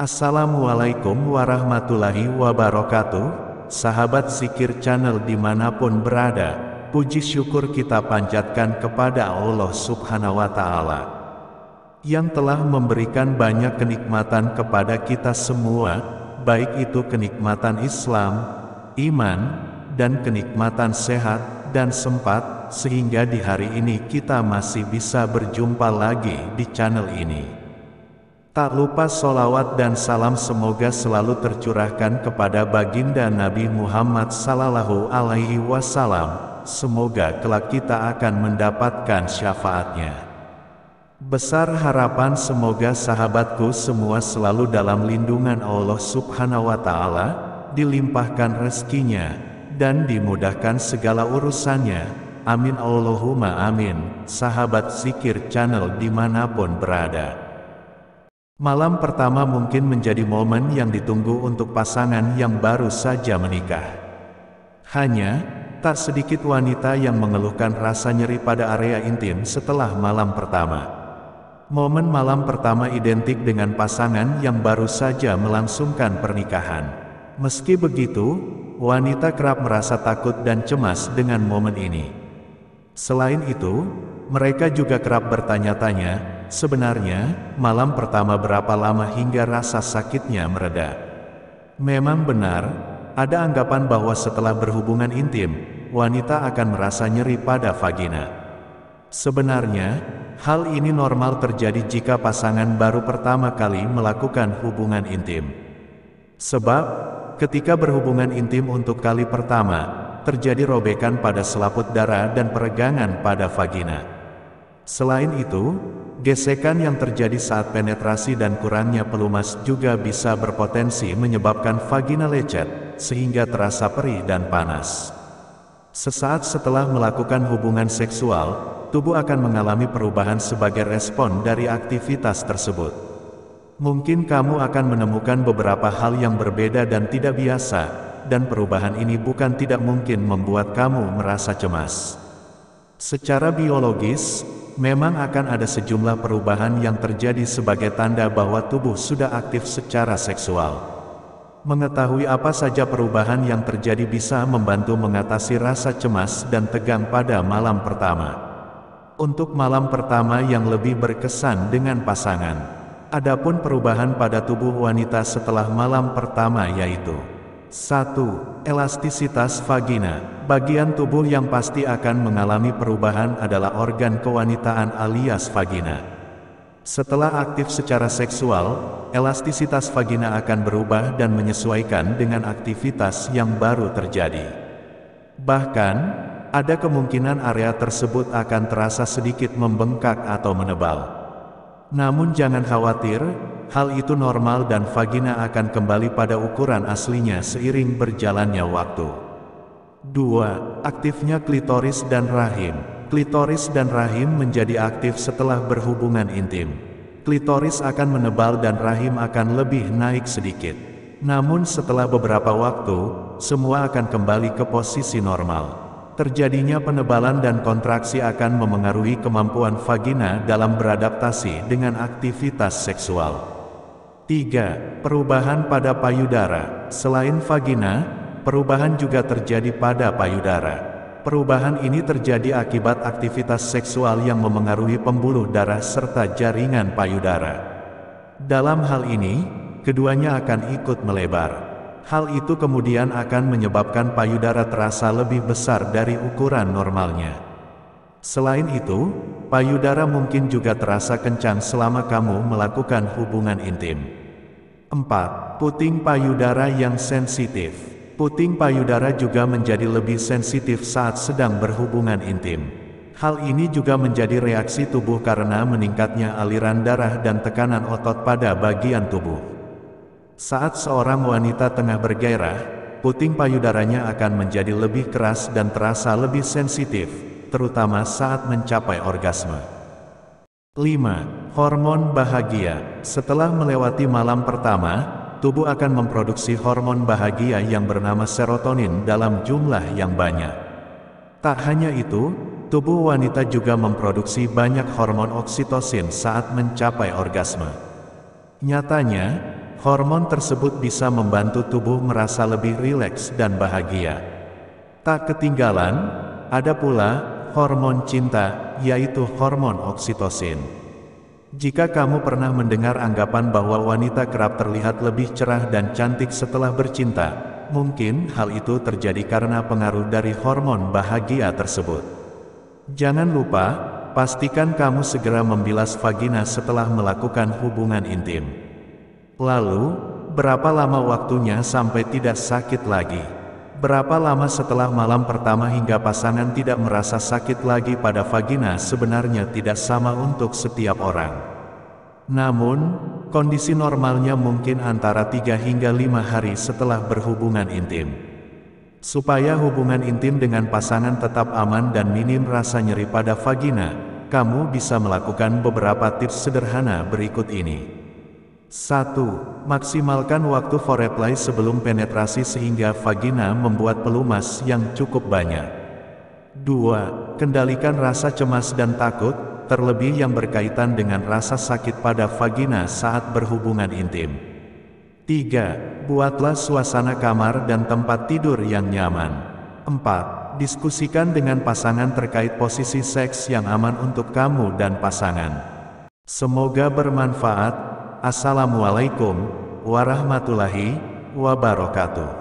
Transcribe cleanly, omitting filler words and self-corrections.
Assalamualaikum warahmatullahi wabarakatuh, sahabat zikir channel dimanapun berada, puji syukur kita panjatkan kepada Allah Subhanahu wa Ta'ala, yang telah memberikan banyak kenikmatan kepada kita semua, baik itu kenikmatan Islam, iman, dan kenikmatan sehat dan sempat, sehingga di hari ini kita masih bisa berjumpa lagi di channel ini. Tak lupa sholawat dan salam semoga selalu tercurahkan kepada baginda Nabi Muhammad Sallallahu Alaihi Wasallam. Semoga kelak kita akan mendapatkan syafaatnya. Besar harapan semoga sahabatku semua selalu dalam lindungan Allah Subhanahu wa Ta'ala, dilimpahkan rezekinya, dan dimudahkan segala urusannya. Amin Allahumma amin. Sahabat zikir channel dimanapun berada, malam pertama mungkin menjadi momen yang ditunggu untuk pasangan yang baru saja menikah. Hanya, tak sedikit wanita yang mengeluhkan rasa nyeri pada area intim setelah malam pertama. Momen malam pertama identik dengan pasangan yang baru saja melangsungkan pernikahan. Meski begitu, wanita kerap merasa takut dan cemas dengan momen ini. Selain itu, mereka juga kerap bertanya-tanya, sebenarnya, malam pertama berapa lama hingga rasa sakitnya mereda? Memang benar, ada anggapan bahwa setelah berhubungan intim, wanita akan merasa nyeri pada vagina. Sebenarnya, hal ini normal terjadi jika pasangan baru pertama kali melakukan hubungan intim. Sebab, ketika berhubungan intim untuk kali pertama, terjadi robekan pada selaput darah dan peregangan pada vagina. Selain itu, gesekan yang terjadi saat penetrasi dan kurangnya pelumas juga bisa berpotensi menyebabkan vagina lecet, sehingga terasa perih dan panas. Sesaat setelah melakukan hubungan seksual, tubuh akan mengalami perubahan sebagai respon dari aktivitas tersebut. Mungkin kamu akan menemukan beberapa hal yang berbeda dan tidak biasa, dan perubahan ini bukan tidak mungkin membuat kamu merasa cemas. Secara biologis, memang akan ada sejumlah perubahan yang terjadi sebagai tanda bahwa tubuh sudah aktif secara seksual. Mengetahui apa saja perubahan yang terjadi bisa membantu mengatasi rasa cemas dan tegang pada malam pertama. Untuk malam pertama yang lebih berkesan dengan pasangan, adapun perubahan pada tubuh wanita setelah malam pertama yaitu 1. Elastisitas vagina. Bagian tubuh yang pasti akan mengalami perubahan adalah organ kewanitaan alias vagina. Setelah aktif secara seksual, elastisitas vagina akan berubah dan menyesuaikan dengan aktivitas yang baru terjadi. Bahkan, ada kemungkinan area tersebut akan terasa sedikit membengkak atau menebal. Namun jangan khawatir, hal itu normal dan vagina akan kembali pada ukuran aslinya seiring berjalannya waktu. 2. Aktifnya klitoris dan rahim. Klitoris dan rahim menjadi aktif setelah berhubungan intim. Klitoris akan menebal dan rahim akan lebih naik sedikit. Namun setelah beberapa waktu, semua akan kembali ke posisi normal. Terjadinya penebalan dan kontraksi akan memengaruhi kemampuan vagina dalam beradaptasi dengan aktivitas seksual. 3. Perubahan pada payudara. Selain vagina, perubahan juga terjadi pada payudara. Perubahan ini terjadi akibat aktivitas seksual yang memengaruhi pembuluh darah serta jaringan payudara. Dalam hal ini, keduanya akan ikut melebar. Hal itu kemudian akan menyebabkan payudara terasa lebih besar dari ukuran normalnya. Selain itu, payudara mungkin juga terasa kencang selama kamu melakukan hubungan intim. 4. Puting payudara yang sensitif. Puting payudara juga menjadi lebih sensitif saat sedang berhubungan intim. Hal ini juga menjadi reaksi tubuh karena meningkatnya aliran darah dan tekanan otot pada bagian tubuh. Saat seorang wanita tengah bergairah, puting payudaranya akan menjadi lebih keras dan terasa lebih sensitif, terutama saat mencapai orgasme. 5. Hormon bahagia. Setelah melewati malam pertama, tubuh akan memproduksi hormon bahagia yang bernama serotonin dalam jumlah yang banyak. Tak hanya itu, tubuh wanita juga memproduksi banyak hormon oksitosin saat mencapai orgasme. Nyatanya, hormon tersebut bisa membantu tubuh merasa lebih rileks dan bahagia. Tak ketinggalan, ada pula hormon cinta, yaitu hormon oksitosin. Jika kamu pernah mendengar anggapan bahwa wanita kerap terlihat lebih cerah dan cantik setelah bercinta, mungkin hal itu terjadi karena pengaruh dari hormon bahagia tersebut. Jangan lupa, pastikan kamu segera membilas vagina setelah melakukan hubungan intim. Lalu, berapa lama waktunya sampai tidak sakit lagi? Berapa lama setelah malam pertama hingga pasangan tidak merasa sakit lagi pada vagina sebenarnya tidak sama untuk setiap orang. Namun, kondisi normalnya mungkin antara 3 hingga 5 hari setelah berhubungan intim. Supaya hubungan intim dengan pasangan tetap aman dan minim rasa nyeri pada vagina, kamu bisa melakukan beberapa tips sederhana berikut ini. 1. Maksimalkan waktu foreplay sebelum penetrasi sehingga vagina membuat pelumas yang cukup banyak. 2. Kendalikan rasa cemas dan takut, terlebih yang berkaitan dengan rasa sakit pada vagina saat berhubungan intim. 3. Buatlah suasana kamar dan tempat tidur yang nyaman. 4. Diskusikan dengan pasangan terkait posisi seks yang aman untuk kamu dan pasangan. Semoga bermanfaat. Assalamualaikum warahmatullahi wabarakatuh.